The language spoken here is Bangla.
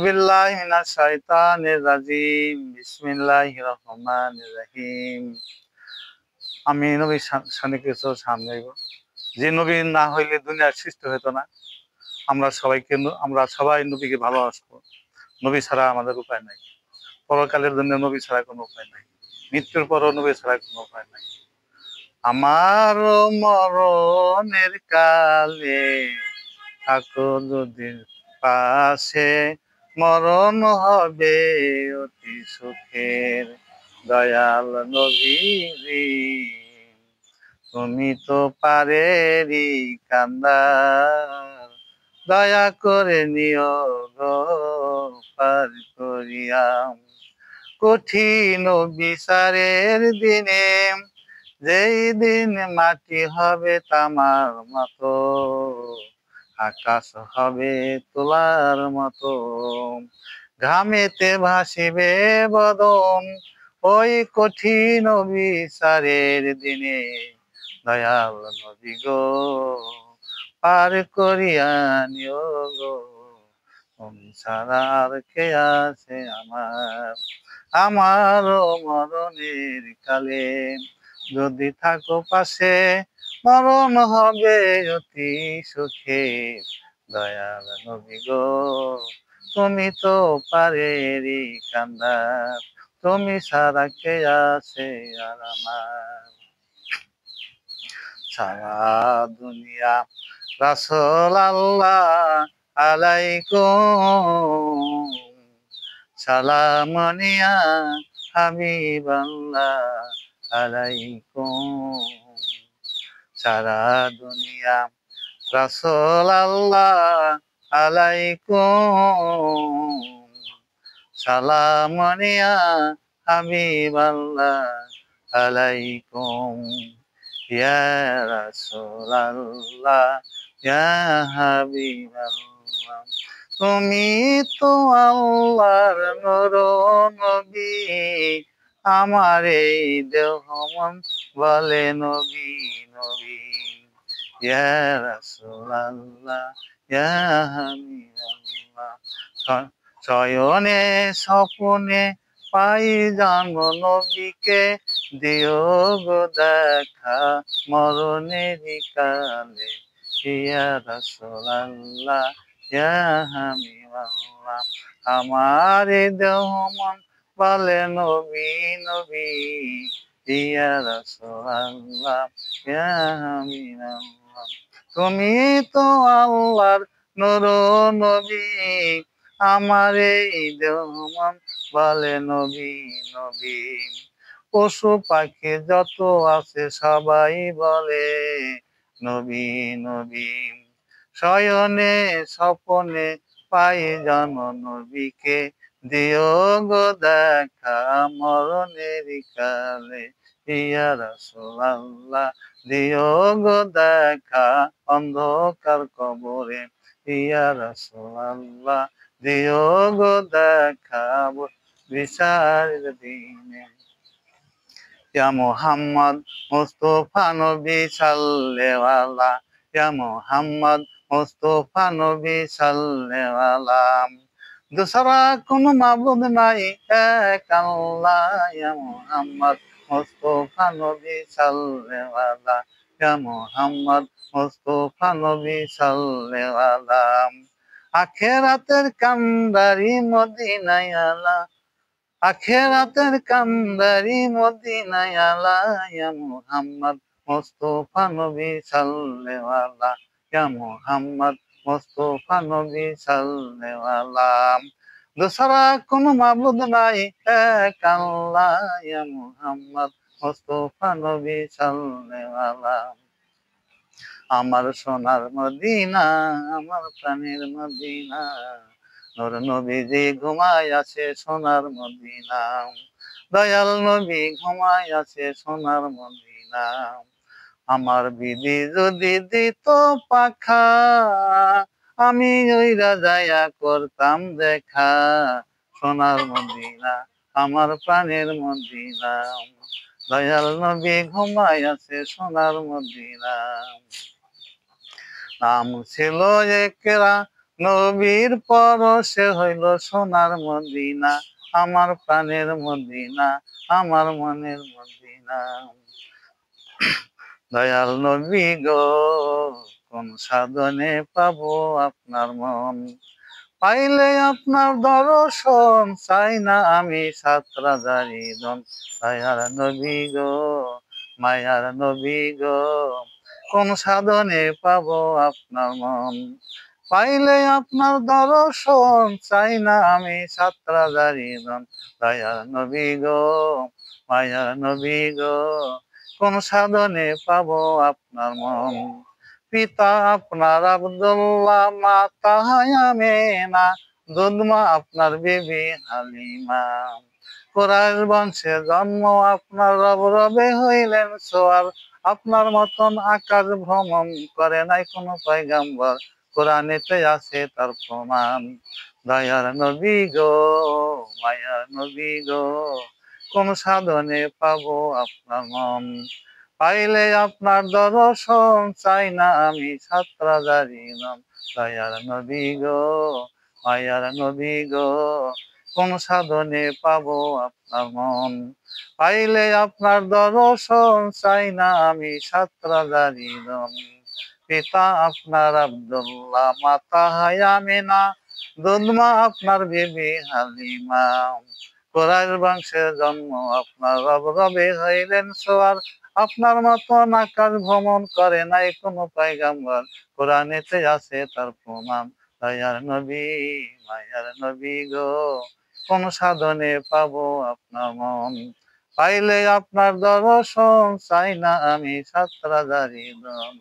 বিল্লাহি মিনাশ শাইতানির রাজিম। বিসমিল্লাহির রহমানির রহিম। আমি নবী সামনে কিছু সামলাইব। যে নবী না হইলে দুনিয়ার সৃষ্টি হইতো না। আমরা সবাই নবীকে ভালোবাসবো। নবী ছাড়া আমাদের উপায় নাই। পরকালের জন্য নবী ছাড়া কোনো উপায় নাই। মৃত্যুর পরও নবী ছাড়া কোনো উপায় নাই। আমার মরণের কালে থাকো যদি পাশে, মরণ হবে অতি সুখের। দয়াল নবীজি তুমি তো পারেরই কান্দার, দয়া করে নিও গো পার করিয়াম। কঠিন বিচারের দিনে, যেই দিন মাটি হবে তামার মতো, আকাশ হবে তোলার মতো, ঘামেতে ভাসিবে বদন। ওই কঠিন বিচারের দিনে দয়াল নবী গো পার করিয়া নিও গো। তুমি ছাড়া আর কে আছে আমার মরণের কালে যদি থাকো পাশে, মরণ হবে অতি সুখে। দয়াল নবী গো তুমি তো পারেরই কান্দার, তুমি ছাড়া কে আছে আর আমার। সারা দুনিয়া রাসূল আল্লাহ আলাইকুম, সালাম নিয়া হাবিবাল্লাহ আলাইকুম। সারা দুনিয়া রাসূল আল্লাহ আলাইকুম, সালাম নিয়া হাবিবাল্লাহ আলাইকুম। ইয়া রাসূলাল্লাহ ইয়া হাবিবাল্লাহ, তুমি তো আল্লাহর নূর নবী, আমার এই দেহ মন বলে নবী নবী। ইয়া রাসূলাল্লাহ ইয়া হাবিবাল্লাহ, শয়নে স্বপনে পাই জানো নবীকে, দিও গো দেখা মরণের কালে। ইয়া রাসূলাল্লাহ ইয়া হাবিবাল্লাহ, আমার দেহ মন বলে নবী নবী। ইয়া রাসূলাল্লাহ ইয়া হাবিবাল্লাহ, তুমি তো আল্লাহর নূর নবী, আমার এই দেহ মন বলে নবী নবী। পশু পাখি যত আছে সবাই বলে নবী নবী। শয়নে স্বপনে পাই জানো নবীকে, দিও গো দেখা মরণের কালে। ইয়া রাসূলাল্লাহ দিও গো দেখা অন্ধকার কবরে। ইয়া রাসূলাল্লাহ দিও গো দেখা বিচারের দিনে। ইয়া মুহাম্মদ মুস্তাফা নবী সাল্লাল্লাহু আলাইহি, ইয়া মুহাম্মদ মুস্তাফা নবী সাল্লাল্লাহু আলাইহি, दूसरा কোন মাবুদ নাই এক আল্লাহ। ইয়া মুহাম্মদ মুস্তাফা নবী সাল্লাল্লাহু আলাইহি, ইয়া মুহাম্মদ মুস্তাফা নবী সাল্লাল্লাহু আলাইহি। আখিরাতের কান্ডারি মদিনায় আলা, আখিরাতের কান্ডারি মদিনায় আলা। ইয়া মুহাম্মদ মুস্তাফা নবী সাল্লাল্লাহু আলাইহি, ইয়া মুহাম্মদ মুস্তাফা নবী সাল্লাল্লাহু আলাইহি। दूसरा কোন মাবুদ নাই এক আল্লাহ। ইয়া মুহাম্মদ মুস্তাফা নবী সাল্লাল্লাহু আলাইহি। আমার সোনার মদিনা, আমার প্রাণের মদিনা, নূর নবীজি ঘুমায় আছে সোনার মদিনা। দয়াল নবী ঘুমায় আছে সোনার মদিনা। আমার বিবি যদি দিত পাখা, আমি ওইরা যায়া করতাম দেখা সোনার মদিনা, আমার প্রাণের মদিনা। দয়াল নবী ঘুমায় আছে সোনার মদিনা। নাম ছিল একরা নবীর পরশে হইল সোনার মদিনা, আমার প্রাণের মদিনা, আমার মনের মদিনা। দয়াল নবী গো, কোন সাধনে পাবো আপনার মন, পাইলে আপনার দর্শন, চাই না আমি সাত রাজারি ধন। দয়ার নবী গো, মায়ার নবী গো, কোন সাধনে পাবো আপনার মন, পাইলে আপনার দর্শন, চাই না আমি সাত রাজারি ধন। দয়ার নবী গো, মায়ার নবী গো, কোন সাধনে পাবো আপনার মন। পিতা আপনার আব্দুল্লাহ, মাতা আমেনা, দুধমা আপনার বিবি হালিমা। কুরাইশ বংশে জন্ম আপনার, রব রবে হইলেন সোয়ার, আপনার মতন আকাশ ভ্রমণ করে নাই কোনো পয়গাম্বর, কোরআনেতে আছে তার প্রমাণ। দয়ার নবী গো, মায়ার নবী গো, কোন সাধনে পাবো আপনার মন, পাইলে আপনার দর্শন, চাই না আমি সাত রাজারি ধন। দয়ার নবী গো, মায়ার নবী গো, কোন সাধনে পাবো আপনার মন, পাইলে আপনার দর্শন, চাই না আমি সাত রাজারি ধন। পিতা আপনার আব্দুল্লাহ, মাতা আমেনা, দুধমা আপনার বিবি হালিমা। কুরাইশ বংশের জন্ম আপনার, রব রবে হইলেন সোয়ার, আপনার মতন আকাশ ভ্রমণ করে নাই কোনো পয়গাম্বর, কোরআনেতে আছে তার প্রমাণ। দয়ার নবী, মায়ার নবী গো, কোন সাধনে পাবো আপনার মন, পাইলে আপনার দর্শন, চাই না আমি সাত রাজারি ধন।